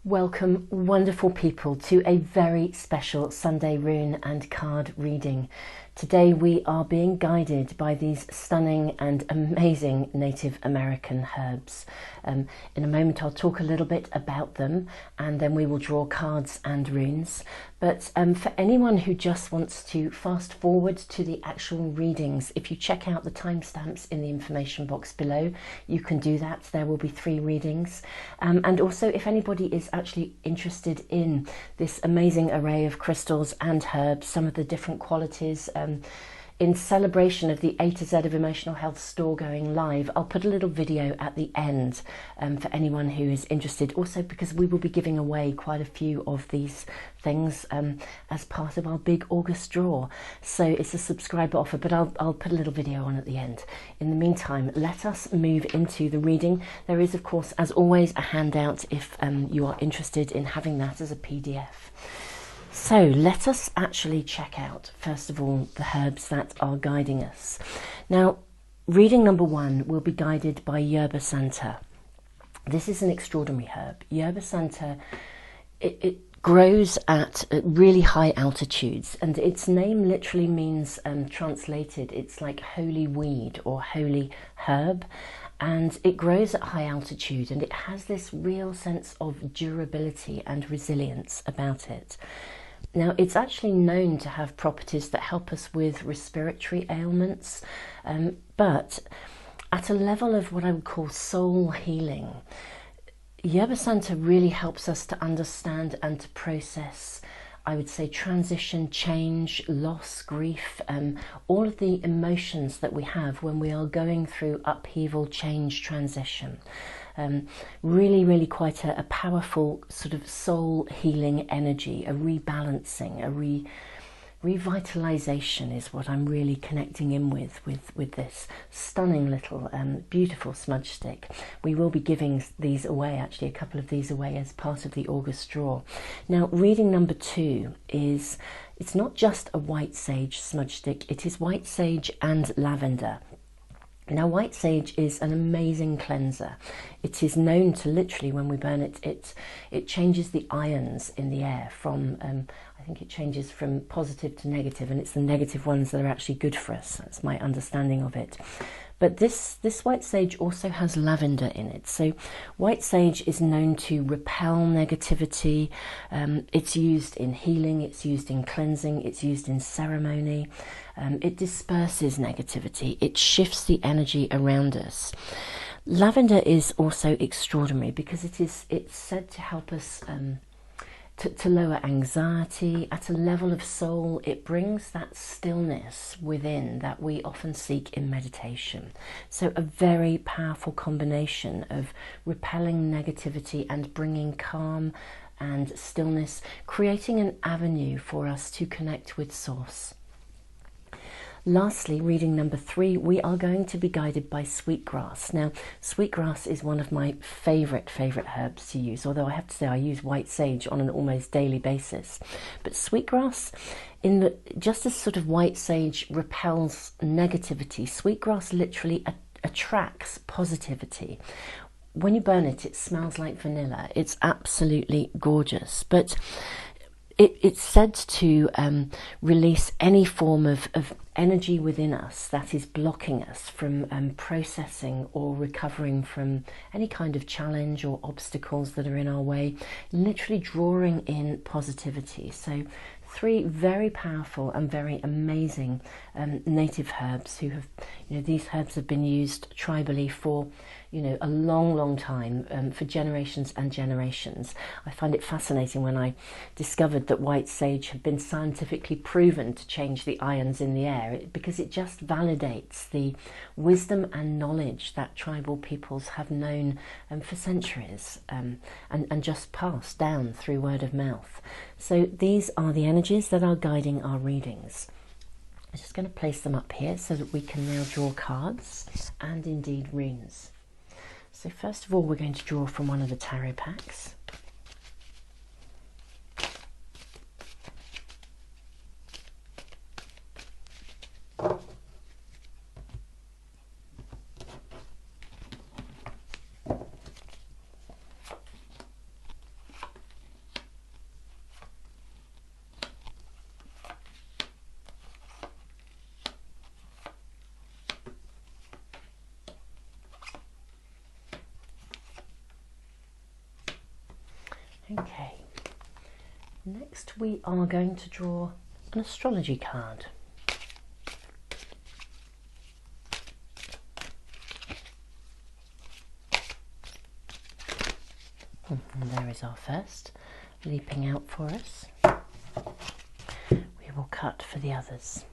Welcome, wonderful people, to a very special Sunday rune and card reading. Today we are being guided by these stunning and amazing Native American herbs. In a moment I'll talk a little bit about them and then we will draw cards and runes. But for anyone who just wants to fast forward to the actual readings, if you check out the timestamps in the information box below, you can do that. There will be 3 readings. And also, if anybody is actually interested in this amazing array of crystals and herbs, some of the different qualities, in celebration of the A to Z of Emotional Health store going live, I'll put a little video at the end for anyone who is interested. Also, because we will be giving away quite a few of these things as part of our big August draw. So it's a subscriber offer, but I'll put a little video on at the end. In the meantime, let us move into the reading. There is, of course, as always, a handout if you are interested in having that as a PDF. So let us actually check out, first of all, the herbs that are guiding us. Now, reading number 1 will be guided by Yerba Santa. This is an extraordinary herb. Yerba Santa, it grows at really high altitudes, and its name literally means, translated, it's like holy weed or holy herb. And it grows at high altitude, and it has this real sense of durability and resilience about it. Now, it's actually known to have properties that help us with respiratory ailments, but at a level of what I would call soul healing, Yerba Santa really helps us to understand and to process, I would say, transition, change, loss, grief, all of the emotions that we have when we are going through upheaval, change, transition. Really quite a powerful sort of soul healing energy, a rebalancing, a revitalization is what I'm really connecting in with this stunning little beautiful smudge stick. We will be giving these away, actually a couple of these away as part of the August draw. Now, reading number 2 is, it's not just a white sage smudge stick, it is white sage and lavender. Now, white sage is an amazing cleanser. It is known to literally, when we burn it, it changes the ions in the air from, I think it changes from positive to negative, and it's the negative ones that are actually good for us. That's my understanding of it. But this white sage also has lavender in it. So white sage is known to repel negativity. It's used in healing, it's used in cleansing, it's used in ceremony. It disperses negativity, it shifts the energy around us. Lavender is also extraordinary because it's said to help us to lower anxiety at a level of soul. It brings that stillness within that we often seek in meditation. So a very powerful combination of repelling negativity and bringing calm and stillness, creating an avenue for us to connect with Source. Lastly, reading number 3, we are going to be guided by sweetgrass. Now, sweetgrass is one of my favourite herbs to use, although I have to say I use white sage on an almost daily basis. But sweetgrass, just as sort of white sage repels negativity, sweetgrass literally attracts positivity. When you burn it, it smells like vanilla. It's absolutely gorgeous. But it's said to release any form of energy within us that is blocking us from processing or recovering from any kind of challenge or obstacles that are in our way, literally drawing in positivity. So 3 very powerful and very amazing native herbs who have, these herbs have been used tribally for, a long time, for generations and generations. I find it fascinating when I discovered that white sage had been scientifically proven to change the ions in the air, because it just validates the wisdom and knowledge that tribal peoples have known for centuries, and just passed down through word of mouth. So these are the energies that are guiding our readings. I'm just going to place them up here so that we can now draw cards and indeed runes. So first of all, we're going to draw from one of the tarot packs. Okay, next we are going to draw an astrology card. And there is our first leaping out for us. We will cut for the others.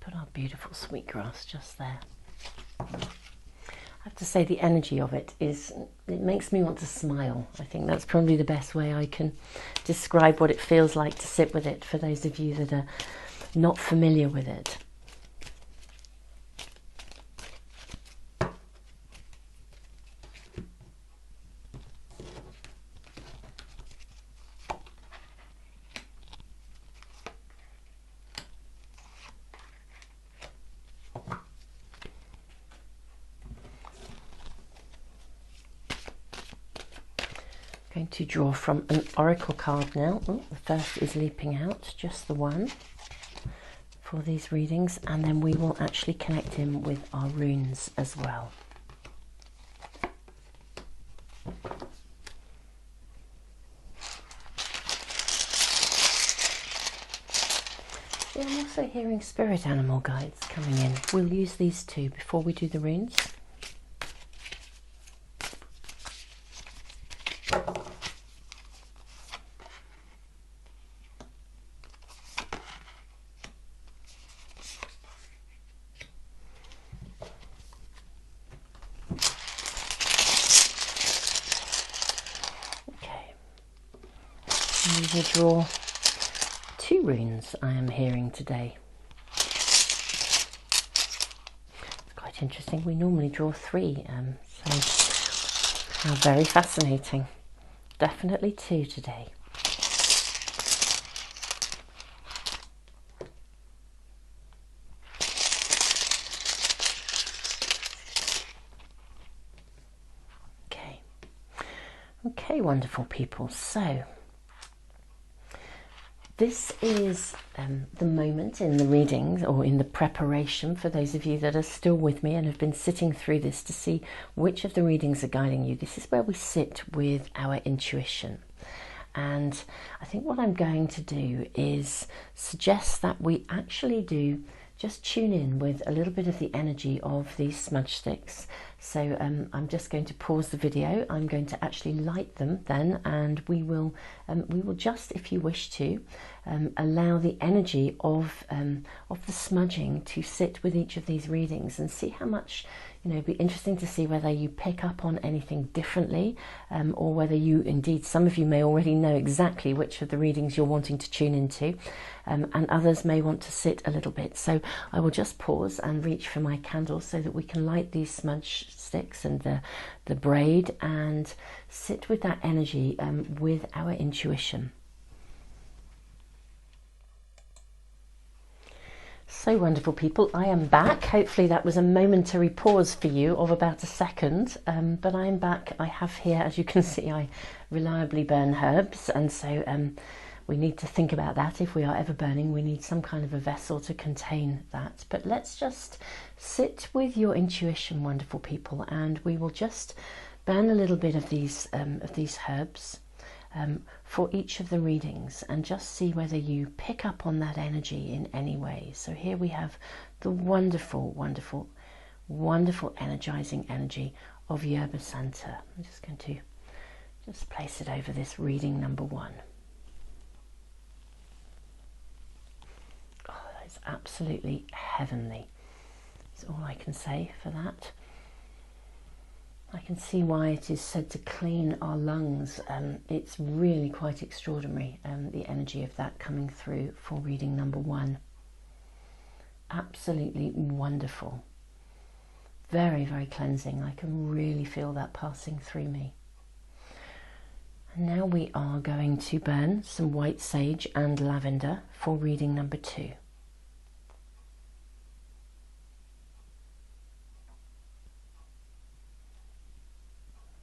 Put our beautiful sweetgrass just there. I have to say the energy of it makes me want to smile. I think that's probably the best way I can describe what it feels like to sit with it for those of you that are not familiar with it. Going to draw from an oracle card now. Oh, the first is leaping out, just the one for these readings, and then we will actually connect him with our runes as well. Yeah, I'm also hearing spirit animal guides coming in. We'll use these two before we do the runes. We will draw two runes I am hearing today. It's quite interesting. We normally draw three, so how very fascinating. Definitely two today. Okay, wonderful people. So this is the moment in the readings, or in the preparation, for those of you that are still with me and have been sitting through this to see which of the readings are guiding you. This is where we sit with our intuition. And I think what I'm going to do is suggest that we actually do just tune in with a little bit of the energy of these smudge sticks. So I'm just going to pause the video. I'm going to actually light them then, and we will just, if you wish to, allow the energy of the smudging to sit with each of these readings and see how much, you know. It'd be interesting to see whether you pick up on anything differently, or whether you indeed, some of you may already know exactly which of the readings you're wanting to tune into, and others may want to sit a little bit. So I will just pause and reach for my candle so that we can light these smudge sticks and the braid and sit with that energy with our intuition. So wonderful people, I am back. Hopefully that was a momentary pause for you of about a second, but I am back. I have here, as you can see, I reliably burn herbs, and so we need to think about that. If we are ever burning, we need some kind of a vessel to contain that. But let's just sit with your intuition, wonderful people, and we will just burn a little bit of these herbs for each of the readings, and just see whether you pick up on that energy in any way. So here we have the wonderful, wonderful, wonderful energizing energy of Yerba Santa. I'm just going to just place it over this reading number one. Oh, that's absolutely heavenly. That's all I can say for that. I can see why it is said to clean our lungs. It's really quite extraordinary, the energy of that coming through for reading number one. Absolutely wonderful. Very, very cleansing. I can really feel that passing through me. And now we are going to burn some white sage and lavender for reading number two.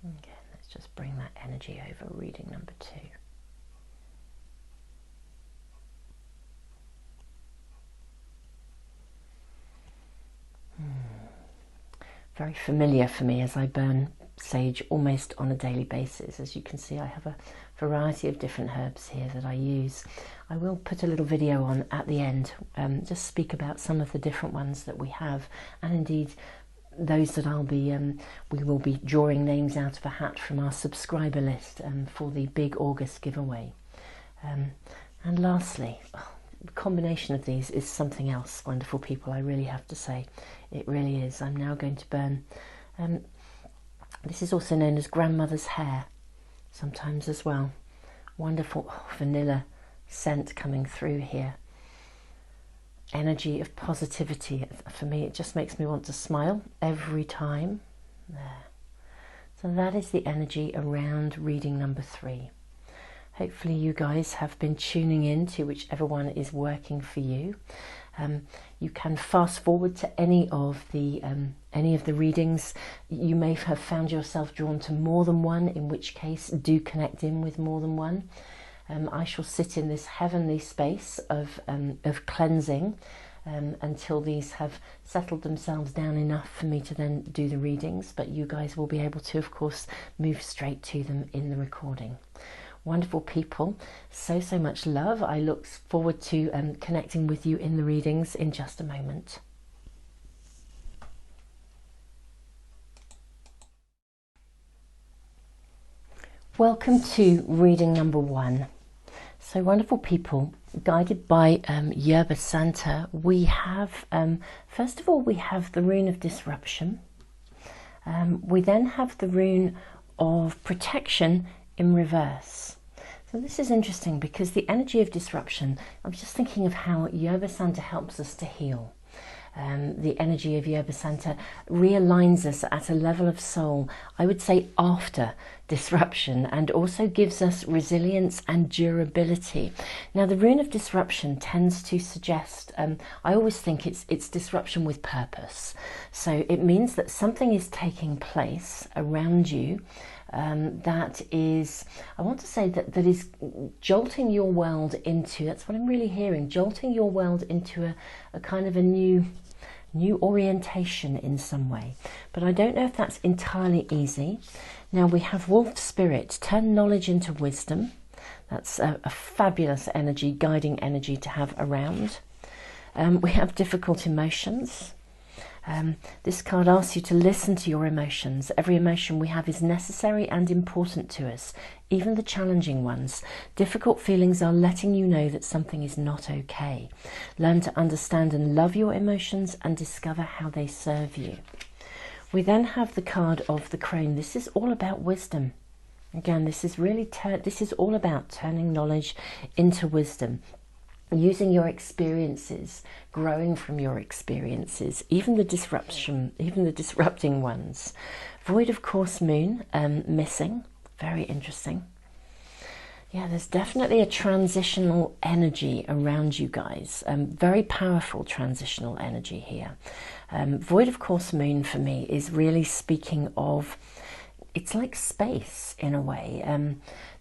Again, let's just bring that energy over reading number two. very familiar for me as I burn sage almost on a daily basis. As you can see, I have a variety of different herbs here that I use. I will put a little video on at the end, just speak about some of the different ones that we have, and indeed those that we will be drawing names out of a hat from our subscriber list for the big August giveaway. And lastly, the combination of these is something else, wonderful people, I really have to say. It really is. I'm now going to burn, this is also known as grandmother's hair, sometimes as well. Wonderful vanilla scent coming through here. Energy of positivity. For me, it just makes me want to smile every time. There. So that is the energy around reading number 3. Hopefully you guys have been tuning in to whichever one is working for you. You can fast forward to any of the readings. You may have found yourself drawn to more than one, in which case do connect in with more than one. I shall sit in this heavenly space of cleansing until these have settled themselves down enough for me to then do the readings, but you guys will be able to, of course, move straight to them in the recording. Wonderful people, so much love. I look forward to connecting with you in the readings in just a moment. Welcome to reading number 1. So wonderful people, guided by Yerba Santa, we have, first of all, we have the rune of disruption. We then have the rune of protection in reverse. So this is interesting because the energy of disruption, I'm just thinking of how Yerba Santa helps us to heal. The energy of Yerba Santa realigns us at a level of soul, I would say, after disruption, and also gives us resilience and durability. Now, the rune of disruption tends to suggest, I always think it's disruption with purpose. So it means that something is taking place around you that is, I want to say that is jolting your world into, that's what I'm really hearing, jolting your world into a kind of a new orientation in some way. But I don't know if that's entirely easy. Now we have wolf spirit, turn knowledge into wisdom. That's a fabulous energy, guiding energy to have around. We have difficult emotions. This card asks you to listen to your emotions. Every emotion we have is necessary and important to us, even the challenging ones. Difficult feelings are letting you know that something is not okay. Learn to understand and love your emotions and discover how they serve you. We then have the card of the crone. This is all about wisdom. Again, this is really this is all about turning knowledge into wisdom. Using your experiences, growing from your experiences, even the disrupting ones. Void of course moon, missing, very interesting. Yeah, there's definitely a transitional energy around you guys, very powerful transitional energy here. Void of course moon for me is really speaking of, it's like space in a way.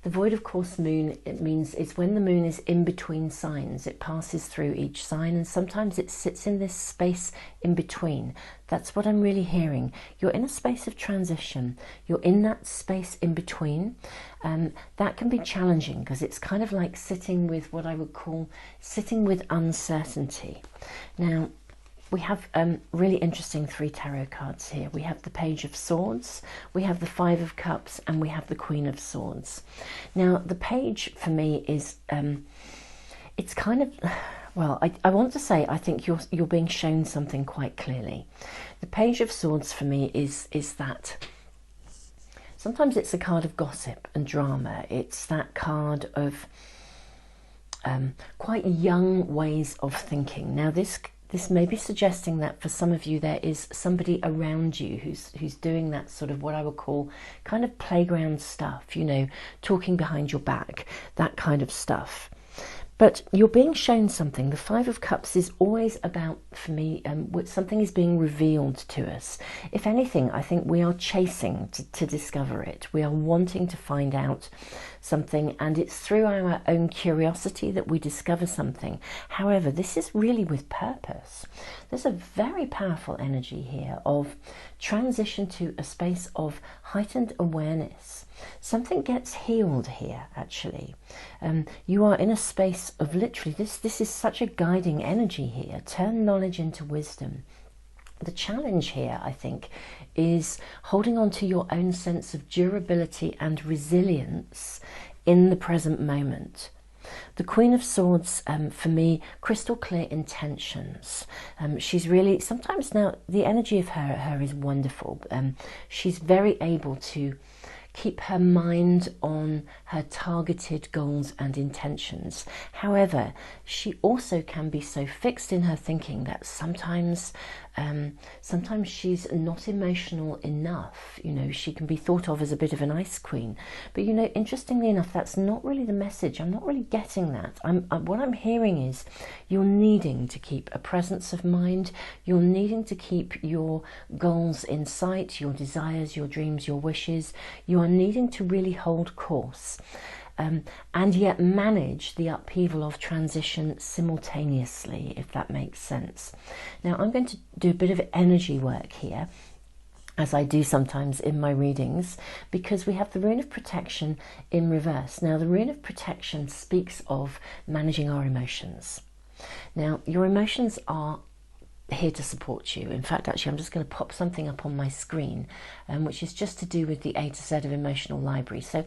The void of course moon, it means it's when the moon is in between signs. It passes through each sign, and sometimes it sits in this space in between. That's what I'm really hearing. You're in a space of transition. You're in that space in between. That can be challenging because it's kind of like sitting with what I would call sitting with uncertainty. Now, we have really interesting 3 tarot cards here. We have the Page of Swords, we have the 5 of Cups, and we have the Queen of Swords. Now, the Page for me is, it's kind of, well, I want to say I think you're being shown something quite clearly. The Page of Swords for me is that sometimes it's a card of gossip and drama. It's that card of quite young ways of thinking. Now, this may be suggesting that for some of you there is somebody around you who's doing that sort of what I would call kind of playground stuff, you know, talking behind your back, that kind of stuff. But you're being shown something. The 5 of Cups is always about, for me, something is being revealed to us. If anything, I think we are chasing to discover it. We are wanting to find out something, and it's through our own curiosity that we discover something. However, this is really with purpose. There's a very powerful energy here of transition to a space of heightened awareness. Something gets healed here, actually. You are in a space of literally, this is such a guiding energy here. Turn knowledge into wisdom. The challenge here, I think, is holding on to your own sense of durability and resilience in the present moment. The Queen of Swords, for me, crystal clear intentions. She's really, sometimes now, the energy of her is wonderful. She's very able to keep her mind on her targeted goals and intentions. However, she also can be so fixed in her thinking that sometimes she's not emotional enough. You know, she can be thought of as a bit of an ice queen. But you know, interestingly enough, that's not really the message. I'm not really getting that. What I'm hearing is you're needing to keep a presence of mind. You're needing to keep your goals in sight, your desires, your dreams, your wishes. You are needing to really hold course. And yet manage the upheaval of transition simultaneously, if that makes sense. Now, I'm going to do a bit of energy work here, as I do sometimes in my readings, because we have the Rune of Protection in reverse. Now, the Rune of Protection speaks of managing our emotions. Now, your emotions are here to support you. In fact, actually, I'm just going to pop something up on my screen, which is just to do with the A to Z of Emotional Library. So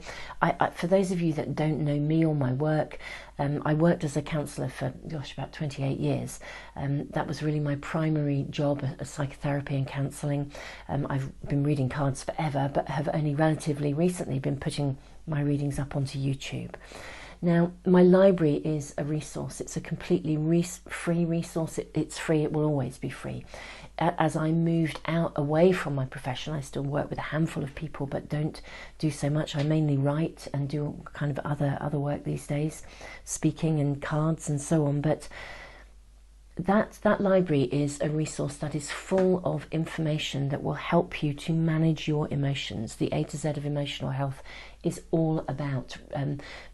for those of you that don't know me or my work, I worked as a counsellor for, about 28 years. That was really my primary job, psychotherapy and counselling. I've been reading cards forever, but have only relatively recently been putting my readings up onto YouTube. Now, my library is a resource. It's a completely free resource. It's free. It will always be free. As I moved out away from my profession, I still work with a handful of people, but don't do so much. I mainly write and do kind of other work these days, speaking and cards and so on. But that library is a resource that is full of information that will help you to manage your emotions. The A to Z of emotional health is all about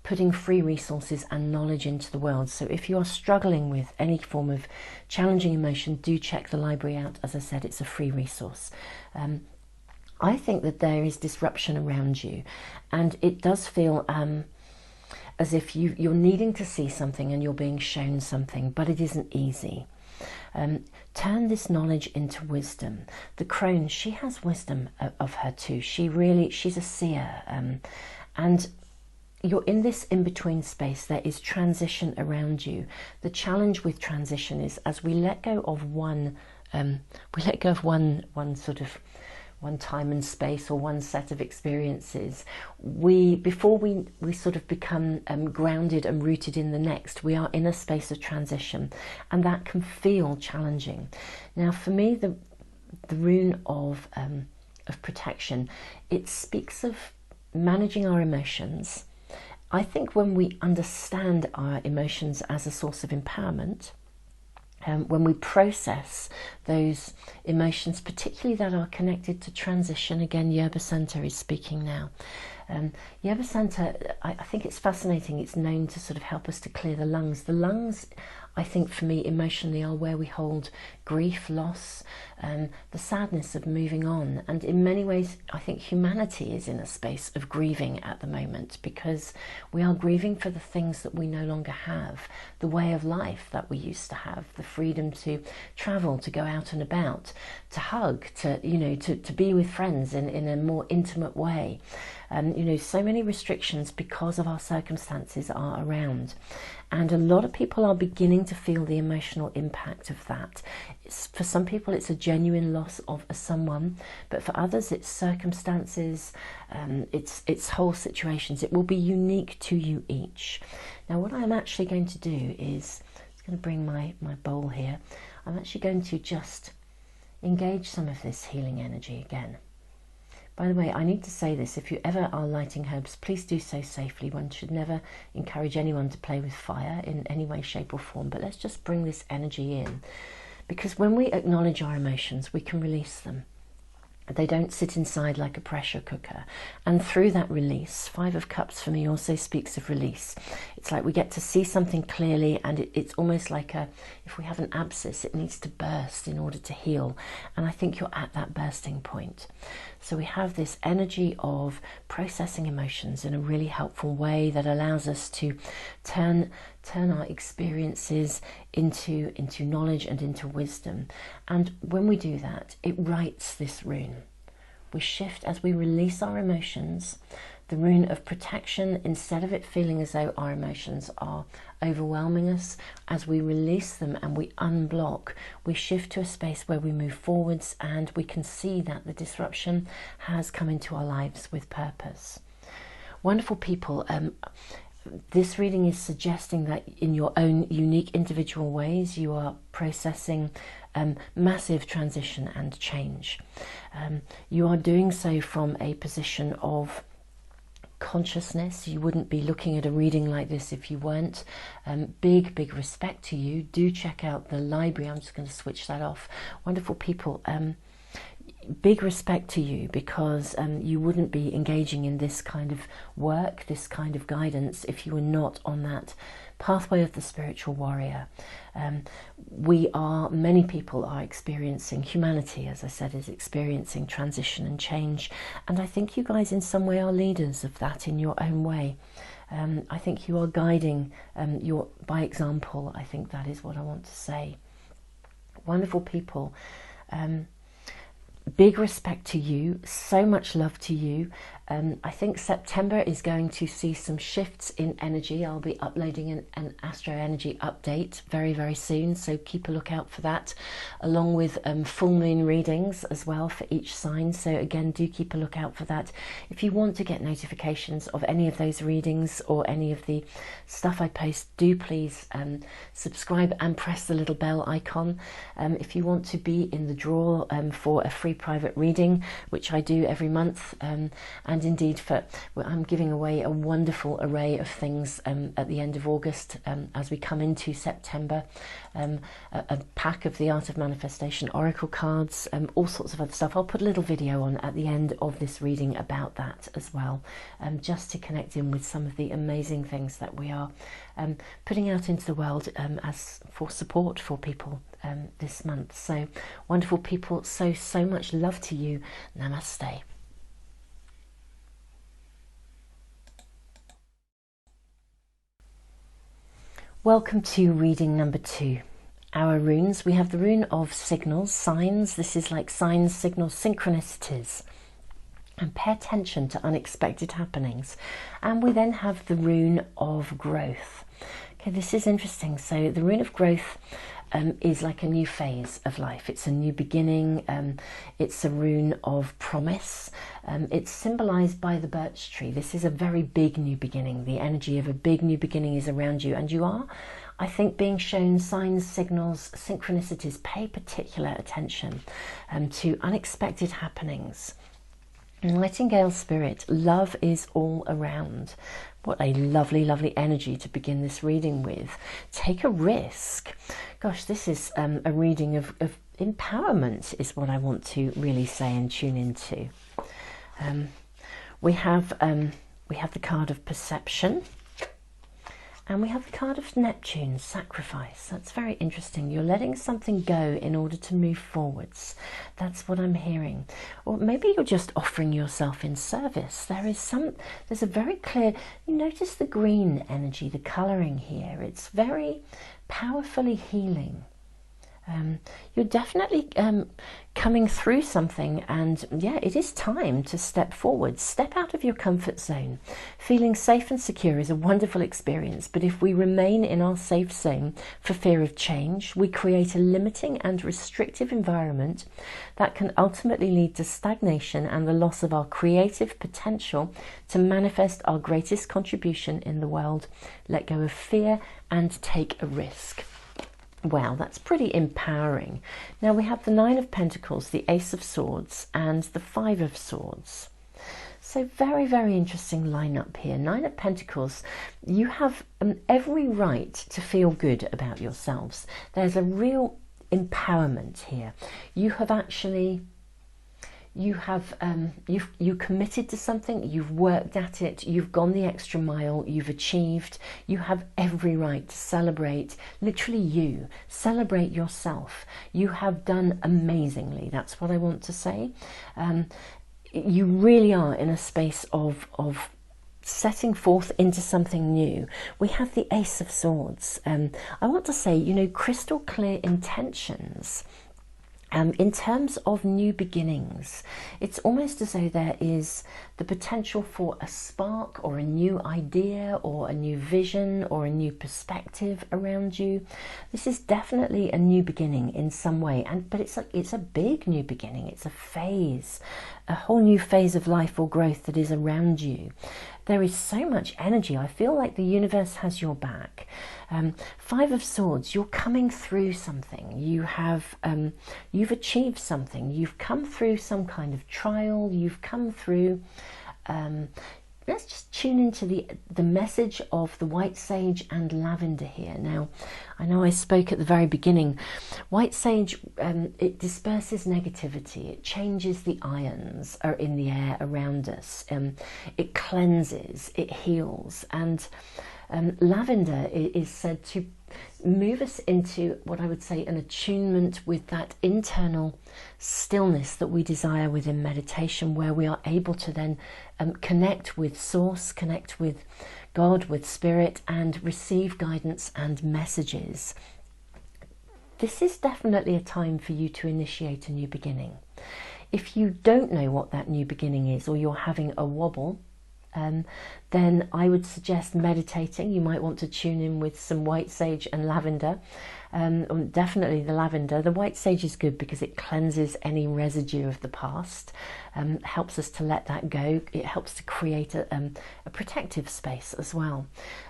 putting free resources and knowledge into the world. So if you are struggling with any form of challenging emotion, do check the library out. As I said, it's a free resource. I think that there is disruption around you, and it does feel as if you're needing to see something and you're being shown something, but it isn't easy. Turn this knowledge into wisdom. The crone, she has wisdom of her too. She's a seer, and you're in this in-between space. There is transition around you. The challenge with transition is, as we let go of one time and space, or one set of experiences, before we sort of become grounded and rooted in the next, we are in a space of transition, and that can feel challenging. Now, for me, the rune of protection, it speaks of managing our emotions. I think when we understand our emotions as a source of empowerment, when we process those emotions, particularly that are connected to transition, again, Yerba Santa is speaking now. Yerba Santa, I think it's fascinating. It's known to sort of help us to clear the lungs. The lungs, I think, for me, emotionally, are where we hold grief, loss, the sadness of moving on. And in many ways, I think humanity is in a space of grieving at the moment, because we are grieving for the things that we no longer have, the way of life that we used to have, the freedom to travel, to go out and about, to hug, to be with friends in a more intimate way. So many restrictions because of our circumstances are around. And a lot of people are beginning to feel the emotional impact of that. For some people, it's a genuine loss of someone, but for others, it's circumstances, it's whole situations. It will be unique to you each. Now, what I'm actually going to do is, I'm going to bring my bowl here. I'm actually going to just engage some of this healing energy again. By the way, I need to say this, if you ever are lighting herbs, please do so safely. One should never encourage anyone to play with fire in any way, shape or form, but let's just bring this energy in, because when we acknowledge our emotions, we can release them. They don't sit inside like a pressure cooker. And through that release, Five of Cups for me also speaks of release. It's like we get to see something clearly, and it's almost like if we have an abscess, it needs to burst in order to heal. And I think you're at that bursting point. So we have this energy of processing emotions in a really helpful way that allows us to turn our experiences into knowledge and into wisdom. And when we do that, it writes this rune. We shift as we release our emotions, the rune of protection. Instead of it feeling as though our emotions are overwhelming us, as we release them and we unblock, we shift to a space where we move forwards and we can see that the disruption has come into our lives with purpose. Wonderful people, this reading is suggesting that in your own unique individual ways you are processing massive transition and change. You are doing so from a position of consciousness. You wouldn't be looking at a reading like this if you weren't. Big respect to you. Do check out the library. I'm just going to switch that off. Wonderful people. Big respect to you, because you wouldn't be engaging in this kind of work, this kind of guidance, if you were not on that pathway of the spiritual warrior. Many people are experiencing, humanity, as I said, is experiencing transition and change. And I think you guys in some way are leaders of that in your own way. I think you are guiding by example. I think that is what I want to say. Wonderful people. Big respect to you, so much love to you. I think September is going to see some shifts in energy. I'll be uploading an astro energy update very soon, so keep a lookout for that, along with full moon readings as well for each sign. So again, do keep a lookout for that. If you want to get notifications of any of those readings or any of the stuff I post, do please subscribe and press the little bell icon. If you want to be in the draw for a free private reading, which I do every month, and indeed I'm giving away a wonderful array of things at the end of August as we come into September. A pack of the Art of Manifestation Oracle cards, all sorts of other stuff. I'll put a little video on at the end of this reading about that as well, just to connect in with some of the amazing things that we are putting out into the world as for support for people this month. So wonderful people, so much love to you. Namaste. Welcome to reading number 2. Our runes. We have the rune of signals, signs. This is like signs, signals, synchronicities. And pay attention to unexpected happenings. And we then have the rune of growth. Okay, this is interesting. So the rune of growth is like a new phase of life. It's a new beginning. It's a rune of promise. It's symbolized by the birch tree. This is a very big new beginning. The energy of a big new beginning is around you, and you are, I think, being shown signs, signals, synchronicities. Pay particular attention to unexpected happenings. Nightingale spirit, love is all around. What a lovely energy to begin this reading with. Take a risk. Gosh, this is a reading of empowerment is what I want to really say and tune into. We have the card of perception. And we have the card of Neptune, sacrifice. That's very interesting. You're letting something go in order to move forwards. That's what I'm hearing. Or maybe you're just offering yourself in service. There's a very clear, you notice the green energy, the colouring here. It's very powerfully healing. You're definitely coming through something, and yeah, it is time to step forward. Step out of your comfort zone. Feeling safe and secure is a wonderful experience, but if we remain in our safe zone for fear of change, we create a limiting and restrictive environment that can ultimately lead to stagnation and the loss of our creative potential to manifest our greatest contribution in the world. Let go of fear and take a risk. Wow, that's pretty empowering. Now we have the Nine of Pentacles, the Ace of Swords, and the Five of Swords. So very interesting lineup here. Nine of Pentacles, you have every right to feel good about yourselves. There's a real empowerment here. You have actually, you have you committed to something, you've worked at it, you've gone the extra mile, you've achieved. You have every right to celebrate, literally you, celebrate yourself. You have done amazingly, that's what I want to say. You really are in a space of setting forth into something new. We have the Ace of Swords. I want to say, you know, crystal clear intentions. In terms of new beginnings, it's almost as though there is the potential for a spark or a new idea or a new vision or a new perspective around you. This is definitely a new beginning in some way, but it's a big new beginning. It's a phase, a whole new phase of life or growth that is around you. There is so much energy. I feel like the universe has your back. Five of Swords, you're coming through something. You've achieved something. You've come through some kind of trial. You've come through. Let's just tune into the message of the white sage and lavender here. Now, I know I spoke at the very beginning. White sage, it disperses negativity. It changes the ions are in the air around us. It cleanses. It heals. And lavender is said to move us into what I would say an attunement with that internal stillness that we desire within meditation, where we are able to then connect with source, connect with God, with spirit, and receive guidance and messages. This is definitely a time for you to initiate a new beginning. If you don't know what that new beginning is, or you're having a wobble, then I would suggest meditating. You might want to tune in with some white sage and lavender. Definitely the lavender. The white sage is good because it cleanses any residue of the past, helps us to let that go. It helps to create a protective space as well.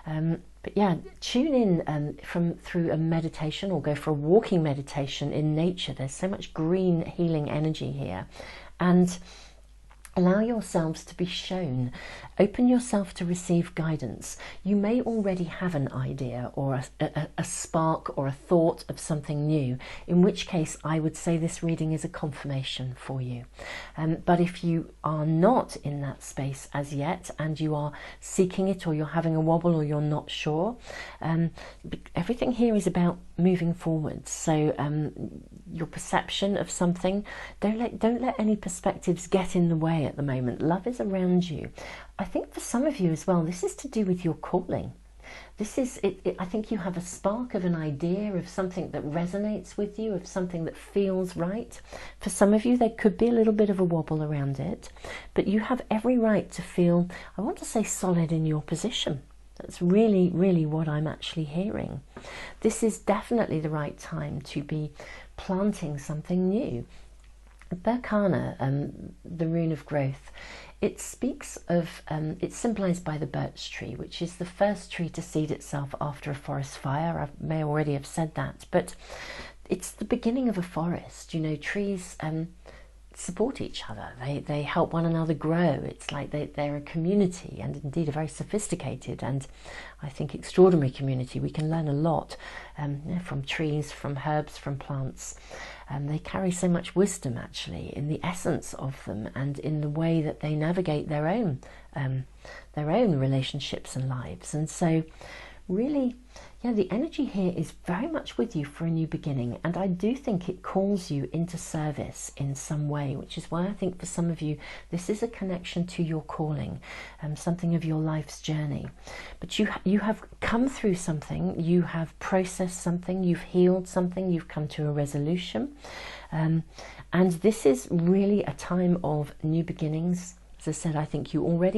But yeah, tune in through a meditation, or go for a walking meditation in nature. There's so much green healing energy here. And allow yourselves to be shown. Open yourself to receive guidance. You may already have an idea or a spark or a thought of something new, in which case I would say this reading is a confirmation for you. But if you are not in that space as yet, and you are seeking it, or you're having a wobble, or you're not sure, everything here is about moving forward. So your perception of something, don't let any perspectives get in the way at the moment. Love is around you. I think for some of you as well, this is to do with your calling. This is it. I think you have a spark of an idea, of something that resonates with you, of something that feels right. For some of you, there could be a little bit of a wobble around it, but you have every right to feel, I want to say, solid in your position. That's really, really what I'm actually hearing. This is definitely the right time to be planting something new. Berkana, the rune of growth, it speaks of, it's symbolized by the birch tree, which is the first tree to seed itself after a forest fire. I may already have said that, but it's the beginning of a forest. You know, trees support each other. They help one another grow. It's like they're a community, and indeed a very sophisticated and I think extraordinary community. We can learn a lot from trees, from herbs, from plants. They carry so much wisdom, actually, in the essence of them, and in the way that they navigate their own relationships and lives. And so really, yeah, the energy here is very much with you for a new beginning, and I do think it calls you into service in some way, which is why I think for some of you this is a connection to your calling, something of your life's journey. But you have come through something, you have processed something, you've healed something, you've come to a resolution, and this is really a time of new beginnings. As I said, I think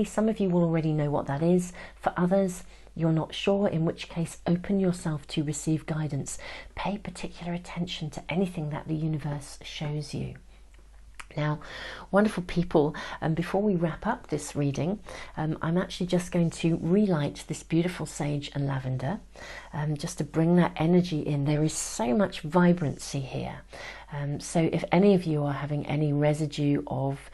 some of you will already know what that is. For others, you're not sure, in which case open yourself to receive guidance. Pay particular attention to anything that the universe shows you. Now, wonderful people, before we wrap up this reading, I'm actually just going to relight this beautiful sage and lavender, just to bring that energy in. There is so much vibrancy here. So if any of you are having any residue of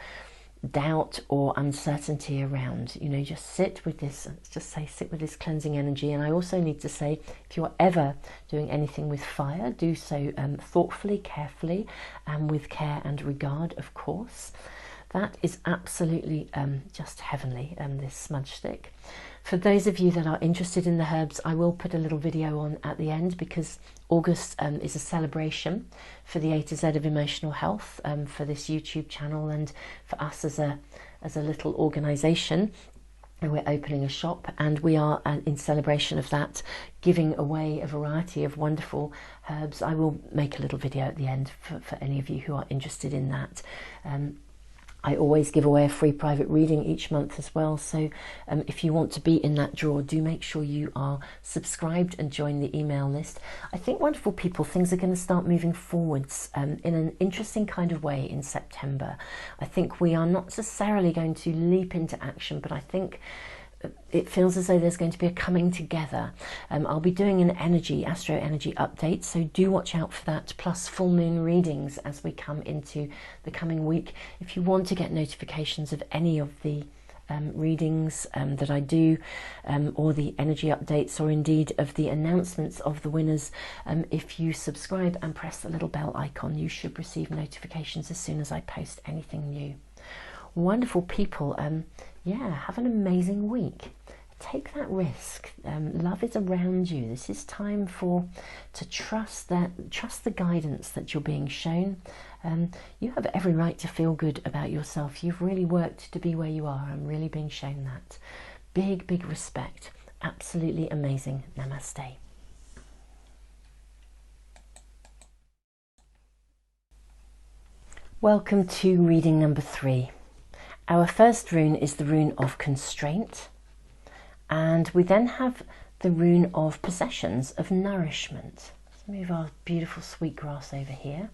doubt or uncertainty around. You know, just sit with this, let's just say sit with this cleansing energy. And I also need to say, if you're ever doing anything with fire, do so thoughtfully, carefully, and with care and regard, of course. That is absolutely just heavenly, this smudge stick. For those of you that are interested in the herbs, I will put a little video on at the end, because August is a celebration for the A to Z of emotional health, for this YouTube channel, and for us as a little organisation. And we're opening a shop, and we are in celebration of that, giving away a variety of wonderful herbs. I will make a little video at the end for any of you who are interested in that. I always give away a free private reading each month as well, so if you want to be in that draw, do make sure you are subscribed and join the email list. I think, wonderful people, things are going to start moving forwards in an interesting kind of way in September. I think we are not necessarily going to leap into action, but I think it feels as though there's going to be a coming together. I'll be doing an astro energy update, so do watch out for that, plus full moon readings as we come into the coming week. If you want to get notifications of any of the readings that I do, or the energy updates, or indeed of the announcements of the winners, if you subscribe and press the little bell icon, you should receive notifications as soon as I post anything new. Wonderful people, yeah, have an amazing week. Take that risk. Love is around you. This is time to trust the guidance that you're being shown. You have every right to feel good about yourself. You've really worked to be where you are. I'm really being shown that. Big, big respect. Absolutely amazing. Namaste. Welcome to reading number 3. Our first rune is the rune of constraint, and we then have the rune of possessions, of nourishment. Let's move our beautiful sweet grass over here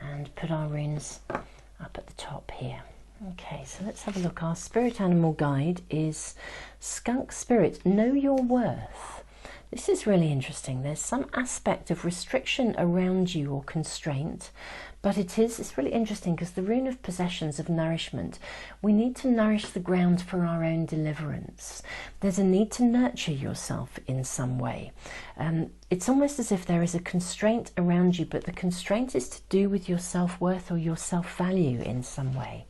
and put our runes up at the top here. Okay, so let's have a look. Our spirit animal guide is Skunk Spirit. Know your worth. This is really interesting. There's some aspect of restriction around you or constraint, but it's really interesting because the rune of possessions, of nourishment, we need to nourish the ground for our own deliverance. There's a need to nurture yourself in some way. It's almost as if there is a constraint around you, but the constraint is to do with your self-worth or your self-value in some way.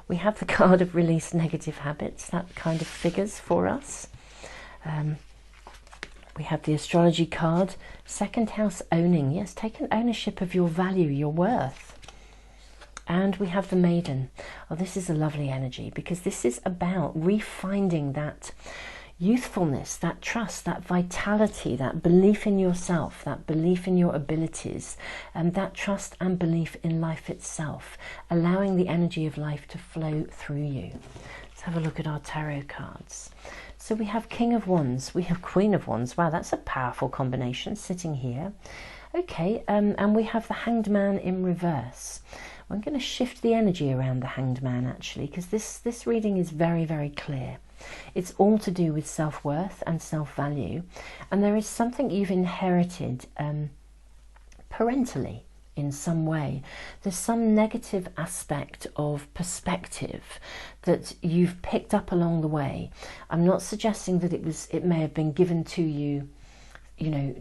We have the card of release negative habits. That kind of figures for us. We have the astrology card, second house owning. Yes, take an ownership of your value, your worth. And we have the maiden. Oh, this is a lovely energy, because this is about refinding that youthfulness, that trust, that vitality, that belief in yourself, that belief in your abilities, and that trust and belief in life itself, allowing the energy of life to flow through you. Let's have a look at our tarot cards. So we have King of Wands, we have Queen of Wands. Wow, that's a powerful combination sitting here. Okay, and we have the Hanged Man in reverse. I'm going to shift the energy around the Hanged Man, actually, because this reading is very, very clear. It's all to do with self-worth and self-value, and there is something you've inherited parentally in some way. There's some negative aspect of perspective that you've picked up along the way. I'm not suggesting that it may have been given to you, you know,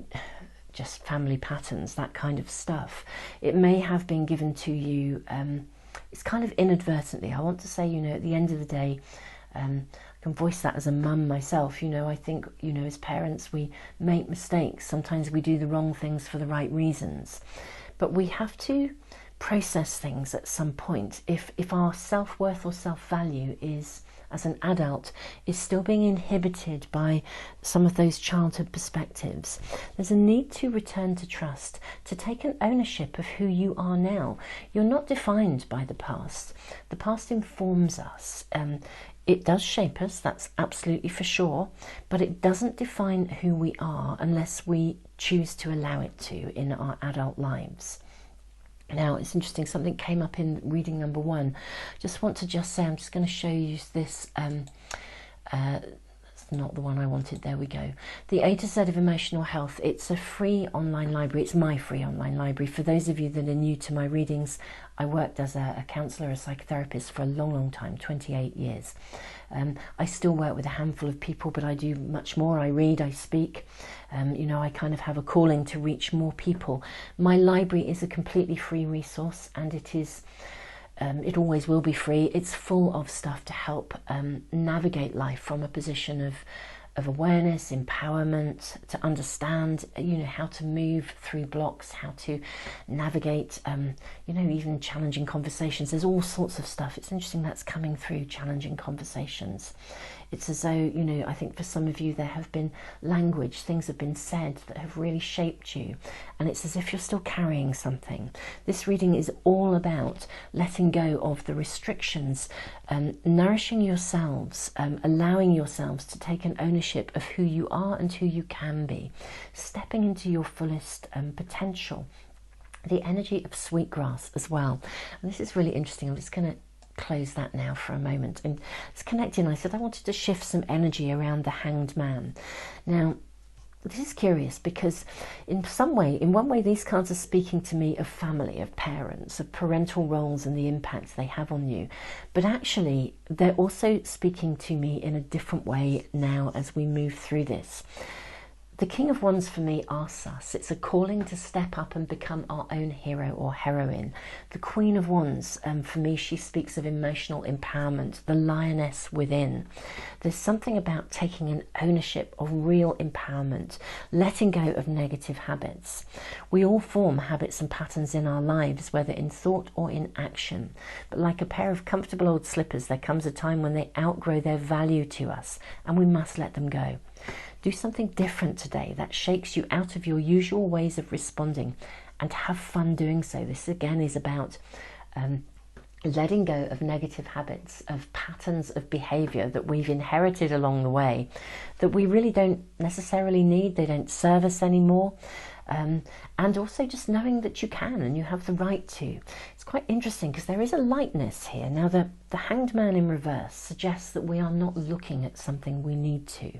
just family patterns, that kind of stuff. It may have been given to you, it's kind of inadvertently. I want to say, you know, at the end of the day, I can voice that as a mum myself. You know, I think, you know, as parents we make mistakes. Sometimes we do the wrong things for the right reasons. But we have to process things at some point. If our self-worth or self-value is, as an adult, is still being inhibited by some of those childhood perspectives, there's a need to return to trust, to take an ownership of who you are now. You're not defined by the past. The past informs us. It does shape us, that's absolutely for sure, but it doesn't define who we are unless we choose to allow it to in our adult lives. Now, it's interesting, something came up in reading number 1. Just want to say, I'm just going to show you this, let's that's not the one I wanted. There we go. The A to Z of Emotional Health. It's a free online library. It's my free online library. For those of you that are new to my readings, I worked as a counsellor, a psychotherapist for a long, long time, 28 years. I still work with a handful of people, but I do much more. I read, I speak. You know, I kind of have a calling to reach more people. My library is a completely free resource, and it is... it always will be free. It's full of stuff to help navigate life from a position of awareness, empowerment, to understand, you know, how to move through blocks, how to navigate, you know, even challenging conversations. There's all sorts of stuff. It's interesting that's coming through, challenging conversations. It's as though, you know, I think for some of you there have been language, things have been said that have really shaped you, and it's as if you're still carrying something. This reading is all about letting go of the restrictions, nourishing yourselves, allowing yourselves to take an ownership of who you are and who you can be, stepping into your fullest potential. The energy of sweetgrass as well. And this is really interesting. I'm just going to close that now for a moment, and it's connecting. I said I wanted to shift some energy around the Hanged Man. Now this is curious because in one way these cards are speaking to me of family, of parents, of parental roles and the impacts they have on you, but actually they're also speaking to me in a different way now as we move through this. The King of Wands for me asks us, it's a calling to step up and become our own hero or heroine. The Queen of Wands, for me, she speaks of emotional empowerment, the lioness within. There's something about taking an ownership of real empowerment, letting go of negative habits. We all form habits and patterns in our lives, whether in thought or in action. But like a pair of comfortable old slippers, there comes a time when they outgrow their value to us, and we must let them go. Do something different today that shakes you out of your usual ways of responding, and have fun doing so. This again is about letting go of negative habits, of patterns of behaviour that we've inherited along the way that we really don't necessarily need. They don't serve us anymore. And also just knowing that you can and you have the right to. It's quite interesting because there is a lightness here. Now the Hanged Man in reverse suggests that we are not looking at something we need to,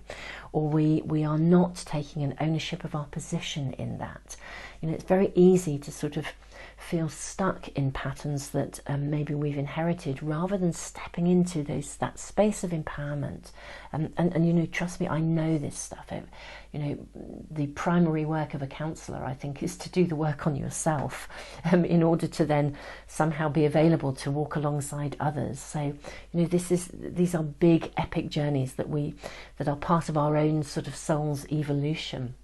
or we are not taking an ownership of our position in that. You know, it's very easy to sort of feel stuck in patterns that maybe we've inherited, rather than stepping into that space of empowerment. And you know, trust me, I know this stuff. You know, the primary work of a counsellor, I think, is to do the work on yourself in order to then somehow be available to walk alongside others. So, you know, these are big epic journeys that are part of our own sort of soul's evolution.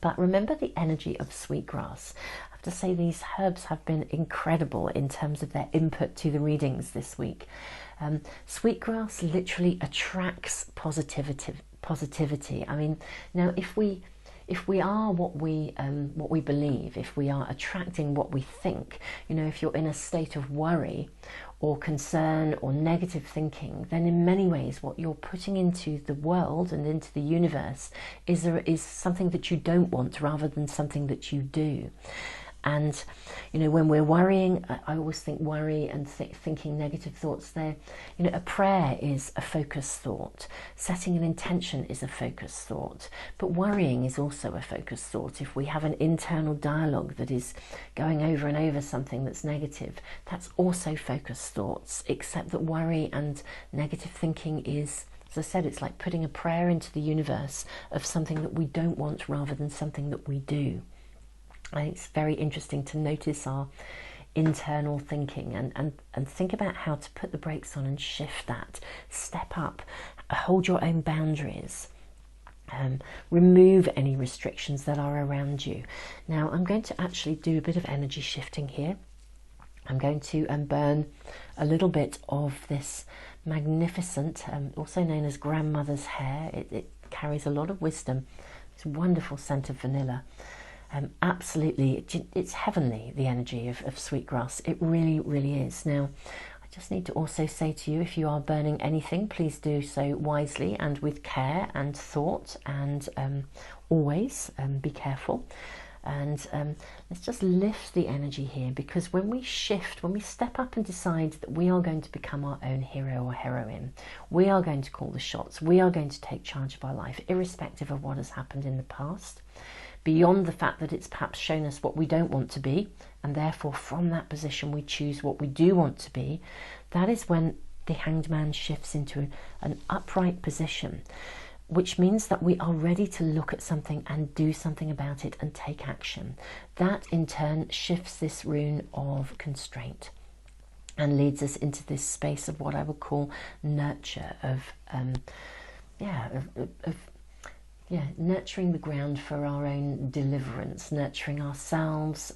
But remember the energy of sweetgrass. I have to say these herbs have been incredible in terms of their input to the readings this week. Sweetgrass literally attracts positivity. I mean, now if we are what we believe, if we are attracting what we think, you know, if you're in a state of worry or concern or negative thinking, then in many ways what you're putting into the world and into the universe is something that you don't want, rather than something that you do. And you know, when we're worrying, I always think worry and thinking negative thoughts, they're, you know, a prayer is a focused thought, setting an intention is a focused thought, but worrying is also a focused thought. If we have an internal dialogue that is going over and over something that's negative, that's also focused thoughts, except that worry and negative thinking is, as I said, it's like putting a prayer into the universe of something that we don't want, rather than something that we do. I think it's very interesting to notice our internal thinking and think about how to put the brakes on and shift that, step up, hold your own boundaries, remove any restrictions that are around you. Now I'm going to actually do a bit of energy shifting here. I'm going to burn a little bit of this magnificent, also known as grandmother's hair. It carries a lot of wisdom. It's a wonderful scent of vanilla. Absolutely, it's heavenly, the energy of sweetgrass. It really, really is. Now, I just need to also say to you, if you are burning anything, please do so wisely and with care and thought, and always be careful. And let's just lift the energy here, because when we shift, when we step up and decide that we are going to become our own hero or heroine, we are going to call the shots, we are going to take charge of our life, irrespective of what has happened in the past, beyond the fact that it's perhaps shown us what we don't want to be, and therefore from that position we choose what we do want to be. That is when the Hanged Man shifts into an upright position, which means that we are ready to look at something and do something about it and take action. That in turn shifts this rune of constraint and leads us into this space of what I would call nurture, nurturing the ground for our own deliverance, nurturing ourselves.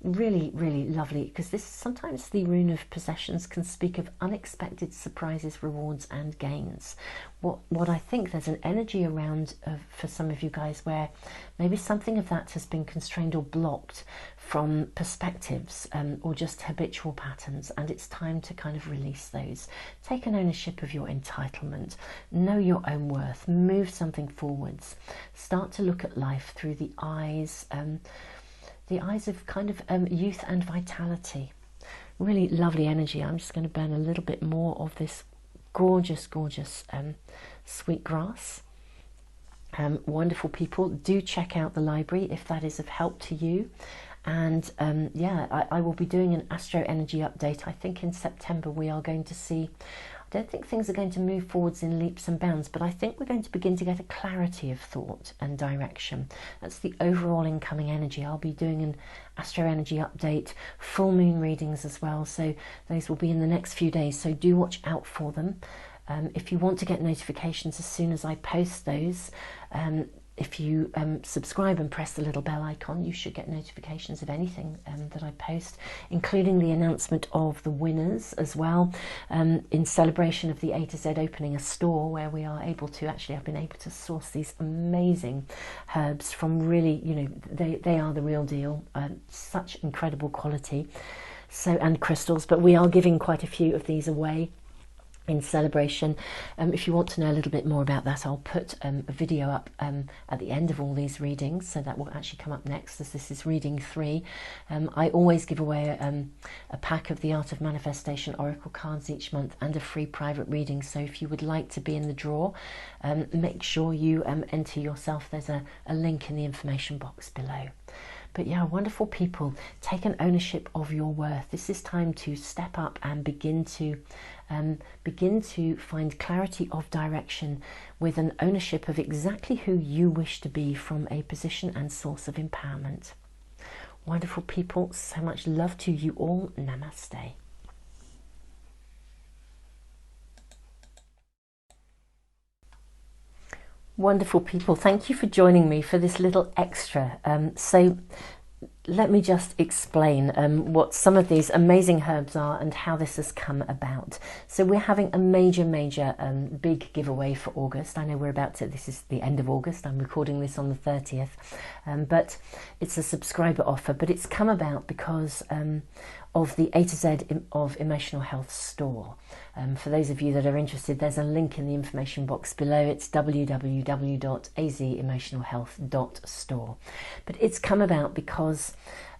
Really, really lovely, because this sometimes the rune of possessions can speak of unexpected surprises, rewards and gains. What I think there's an energy around for some of you guys where maybe something of that has been constrained or blocked from perspectives or just habitual patterns, and it's time to kind of release those. Take an ownership of your entitlement, know your own worth, move something forwards, start to look at life through the eyes of kind of youth and vitality. Really lovely energy. I'm just going to burn a little bit more of this gorgeous, gorgeous sweet grass. Wonderful people. Do check out the library if that is of help to you. And I will be doing an astro energy update. I think in September we are going to see, I don't think things are going to move forwards in leaps and bounds, but I think we're going to begin to get a clarity of thought and direction. That's the overall incoming energy. I'll be doing an astro energy update, full moon readings as well, so those will be in the next few days, so do watch out for them. If you want to get notifications as soon as I post those, if you subscribe and press the little bell icon, you should get notifications of anything that I post, including the announcement of the winners as well, in celebration of the A to Z opening a store where we are able to, actually I've been able to source these amazing herbs from really, you know, they are the real deal, such incredible quality, and crystals, but we are giving quite a few of these away in celebration. If you want to know a little bit more about that, I'll put a video up at the end of all these readings, so that will actually come up next, as this is reading 3. I always give away a pack of the Art of Manifestation Oracle cards each month and a free private reading, so if you would like to be in the draw, make sure you enter yourself. There's a link in the information box below. But yeah, wonderful people, take an ownership of your worth. This is time to step up and begin to find clarity of direction with an ownership of exactly who you wish to be from a position and source of empowerment. Wonderful people, so much love to you all. Namaste. Wonderful people, thank you for joining me for this little extra. So let me just explain what some of these amazing herbs are and how this has come about. So we're having a major big giveaway for August. I know we're about to, this is the end of August, I'm recording this on the 30th, but it's a subscriber offer, but it's come about because of the A to Z of Emotional Health store. For those of you that are interested, there's a link in the information box below. It's www.azemotionalhealth.store. But it's come about because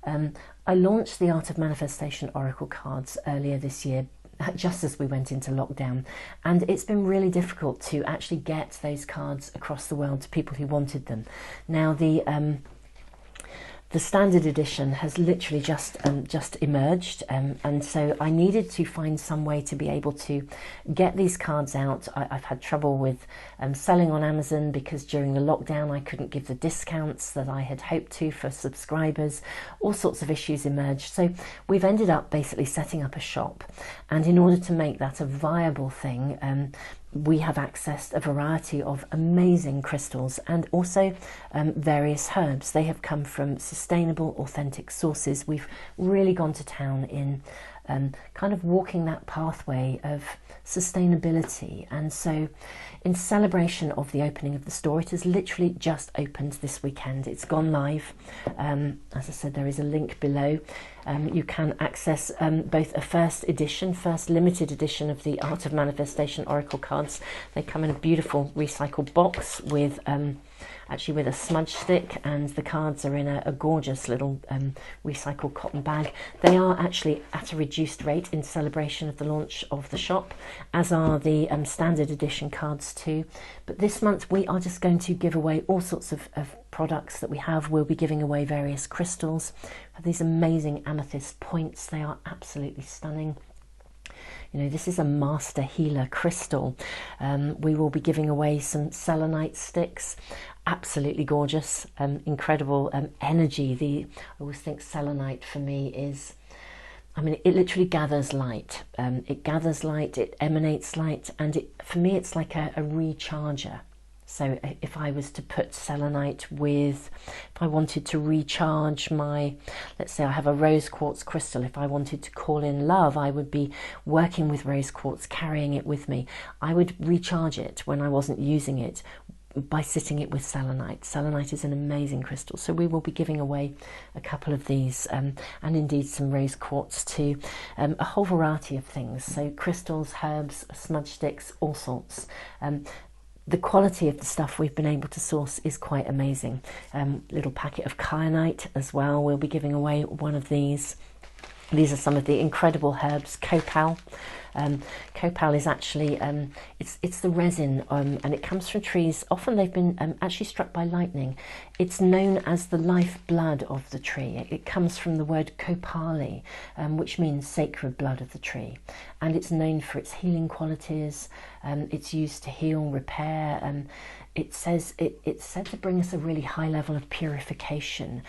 I launched the Art of Manifestation Oracle cards earlier this year, just as we went into lockdown, and it's been really difficult to actually get those cards across the world to people who wanted them. Now the standard edition has literally just emerged, and so I needed to find some way to be able to get these cards out. I've had trouble with selling on Amazon because during the lockdown I couldn't give the discounts that I had hoped to for subscribers. All sorts of issues emerged, so we've ended up basically setting up a shop, and in order to make that a viable thing, we have accessed a variety of amazing crystals and also various herbs. They have come from sustainable, authentic sources. We've really gone to town in kind of walking that pathway of sustainability, and so in celebration of the opening of the store, it has literally just opened this weekend. It's gone live. As I said, there is a link below. You can access both a first limited edition of the Art of Manifestation Oracle cards. They come in a beautiful recycled box with actually with a smudge stick, and the cards are in a gorgeous little recycled cotton bag. They are actually at a reduced rate in celebration of the launch of the shop, as are the standard edition cards too. But this month we are just going to give away all sorts of products that we have. We'll be giving away various crystals. We have these amazing amethyst points. They are absolutely stunning. You know, this is a master healer crystal. We will be giving away some selenite sticks. Absolutely gorgeous, incredible energy. I always think selenite for me is, I mean, it literally gathers light. It gathers light, it emanates light, and for me it's like a recharger. So if I was to put selenite with, if I wanted to recharge let's say I have a rose quartz crystal, if I wanted to call in love, I would be working with rose quartz, carrying it with me. I would recharge it when I wasn't using it by sitting it with selenite. Selenite is an amazing crystal, so we will be giving away a couple of these, and indeed some rose quartz too, a whole variety of things, so crystals, herbs, smudge sticks, all sorts. The quality of the stuff we've been able to source is quite amazing. Little packet of kyanite as well. We'll be giving away one of these. These are some of the incredible herbs. Copal. Copal is actually, it's the resin, and it comes from trees. Often they've been actually struck by lightning. It's known as the lifeblood of the tree. It comes from the word kopali, which means sacred blood of the tree. And it's known for its healing qualities. It's used to heal, repair. It's said to bring us a really high level of purification,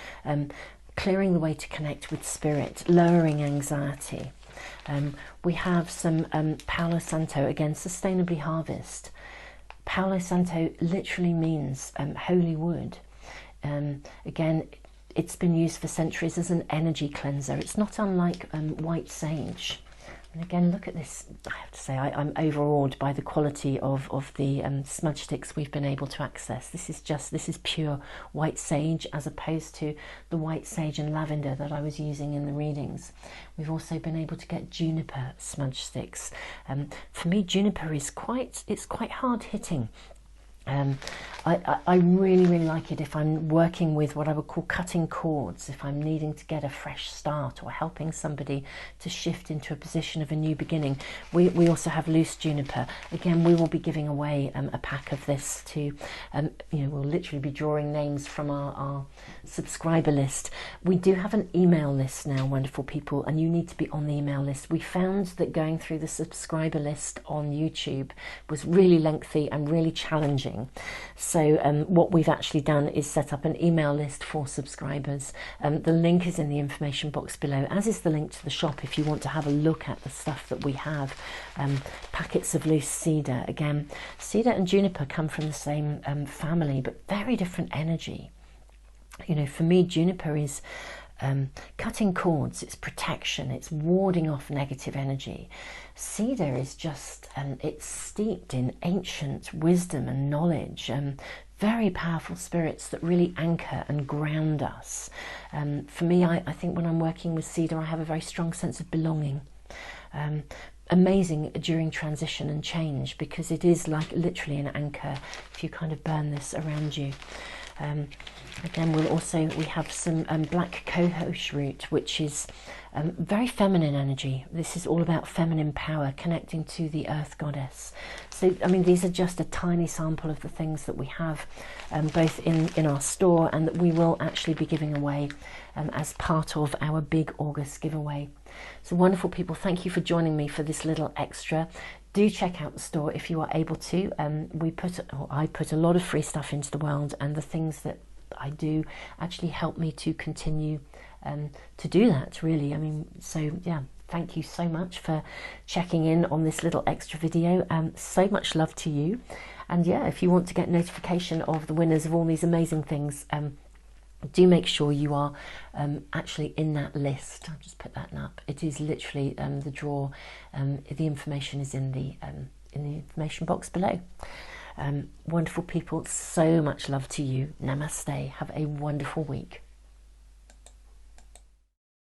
clearing the way to connect with spirit, lowering anxiety. We have some Palo Santo, again, sustainably harvest. Palo Santo literally means holy wood. Again, it's been used for centuries as an energy cleanser. It's not unlike white sage. And again, look at this. I have to say, I'm overawed by the quality of the smudge sticks we've been able to access. This is pure white sage, as opposed to the white sage and lavender that I was using in the readings. We've also been able to get juniper smudge sticks. For me, juniper is quite hard hitting. I really like it if I'm working with what I would call cutting cords, if I'm needing to get a fresh start or helping somebody to shift into a position of a new beginning. We also have loose juniper. Again, we will be giving away a pack of this to, you know, we'll literally be drawing names from our subscriber list. We do have an email list now, wonderful people, and you need to be on the email list. We found that going through the subscriber list on YouTube was really lengthy and really challenging. So what we've actually done is set up an email list for subscribers. The link is in the information box below, as is the link to the shop if you want to have a look at the stuff that we have. Packets of loose cedar. Again, cedar and juniper come from the same family, but very different energy. You know, for me, juniper is cutting cords, it's protection, it's warding off negative energy. Cedar is just, it's steeped in ancient wisdom and knowledge, very powerful spirits that really anchor and ground us. For me, I think when I'm working with cedar, I have a very strong sense of belonging. Amazing during transition and change, because it is like literally an anchor if you kind of burn this around you. Again, we have some black cohosh root, which is very feminine energy. This is all about feminine power, connecting to the earth goddess. So, I mean, these are just a tiny sample of the things that we have, both in our store, and that we will actually be giving away as part of our big August giveaway. So, wonderful people, thank you for joining me for this little extra. Do check out the store if you are able to. I put a lot of free stuff into the world, and the things that I do actually help me to continue to do that, really. I mean, so yeah, thank you so much for checking in on this little extra video. So much love to you. And yeah, if you want to get notification of the winners of all these amazing things, do make sure you are actually in that list. I'll just put that up. It is literally the draw. The information is in the information box below. Wonderful people, so much love to you. Namaste. Have a wonderful week.